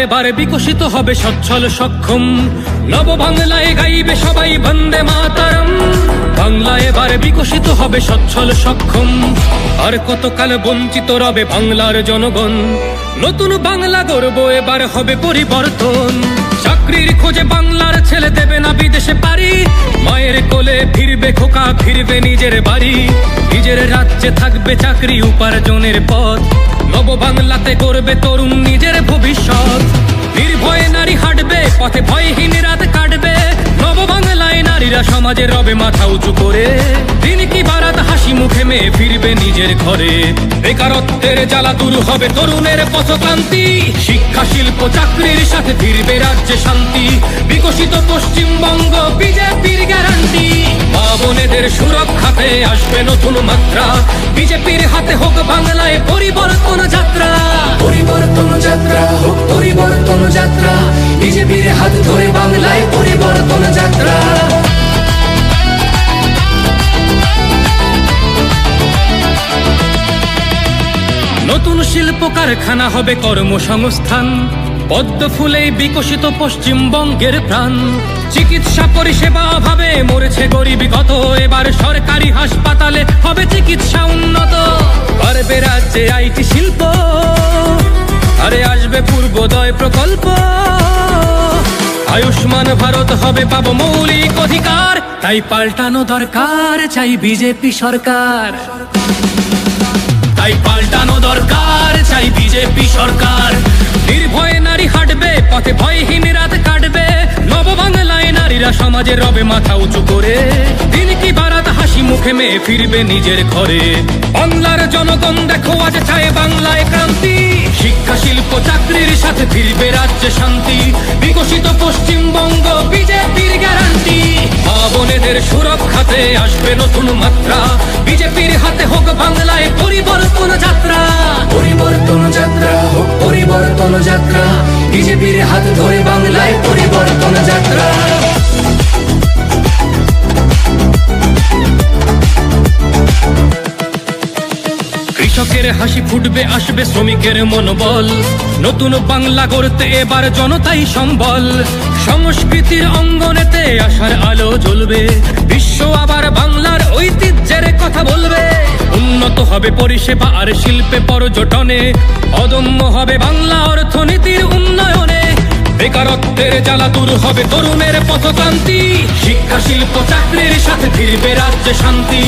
এবার বিকশিত হবে সচ্ছল সক্ষম, নব বাংলায় গাইবে সবাই বন্দে মাতরম। বাংলা এবার বিকশিত হবে সচ্ছল সক্ষম, আর কতকাল বঞ্চিত রবে বাংলার জনগণ। নতুন বাংলা গর্ব এবার হবে পরিবর্তন। চাকরির খোঁজে বাংলার ছেলে দেবে না বিদেশে পারি, মায়ের কোলে ফিরবে খোকা, ফিরবে নিজের বাড়ি। নিজের রাজ্যে থাকবে চাকরি উপার্জনের পথ, নব বাংলাতে করবে তরুণ নিজের ভবিষ্যৎ। নির্ভয়ে নারী হাঁটবে পথে, ভয়হীন রাত কাটবে। নব বাংলায় নারীরা সমাজে রবে মাথা উঁচু করে। দিন কি বারাত হাসি মুখে মেয়ে ফিরবে নিজের ঘরে। বেকারত্বের জ্বালা দূর হবে তরুণের পথক্রান্তি, শিক্ষা শিল্প চাকরির সাথে ফিরবে রাজ্যে শান্তি। বিকশিত পশ্চিমবঙ্গ বিজেপির গ্যারান্টি, মা বোনেদের সুরক্ষাতে আসবে নতুন মাত্রা। বিজেপির হাতে হোক বাংলায় পরিবর্তন যাত্রা। পরিবর্তন যাত্রা হোক পরিবর্তন যাত্রা, বিজেপির হাত ধরে বাংলায় পরিবর্তন যাত্রা। নতুন শিল্প কারখানা হবে কর্মসংস্থান, পদ্ম ফুলেই বিকশিত পশ্চিমবঙ্গের প্রাণ। চিকিৎসা পরিষেবা অভাবে মরেছে গরিবী কত, এবার সরকারি হাসপাতালে হবে চিকিৎসা উন্নত। পারবে রাজ্যে আইটি শিল্প, আরে আসবে পূর্বোদয় প্রকল্প। আয়ুষ্মান ভারত হবে পাবো মৌলিক অধিকার, তাই পাল্টানো দরকার চাই বিজেপি সরকার। তাই পাল্টানো দরকার চাই বিজেপি সরকার। নির্ভয়ে নারী হাঁটবে পথে, ভয়হীন রাত কাটবে। নব বাংলায় নারীরা সমাজে রবে মাথা উঁচু করে। দিন কি বারাত হাসি মুখে মেয়ে ফিরবে নিজের ঘরে। বাংলার জনগণ দেখো আজ চায় বাংলায় ক্রান্তি, শিক্ষা শিল্প চাকরির সাথে ফিরবে রাজ্যে শান্তি। বিকশিত পশ্চিমবঙ্গ বিজেপির গ্যারান্টি, মা বোনেদের সুরক্ষাতে আসবে নতুন মাত্রা। বিজেপির হাতে হোক বাংলায় পরিবর্তন যাত্রা। পরিবর্তন যাত্রা হোক পরিবর্তন যাত্রা, বিজেপির হাত ধরে বাংলায় পরিবর্তন যাত্রা। কৃষকের হাসি ফুটবে, আসবে শ্রমিকের মনোবল। নতুন বাংলা গড়তে এবার জনতাই সম্বল। সংস্কৃতির অঙ্গনেতে আশার আলো জ্বলবে, বিশ্ব আবার বাংলার ঐতিহ্যের কথা বলবে। উন্নত হবে পরিষেবা আর শিল্পে পর্যটনে, অদম্য হবে বাংলা অর্থনীতির উন্নয়নে। বেকারত্বের জ্বালা দূর হবে তরুণের পথক্রান্তি, শিক্ষা শিল্প চাকরির সাথে ফিরবে রাজ্যে শান্তি।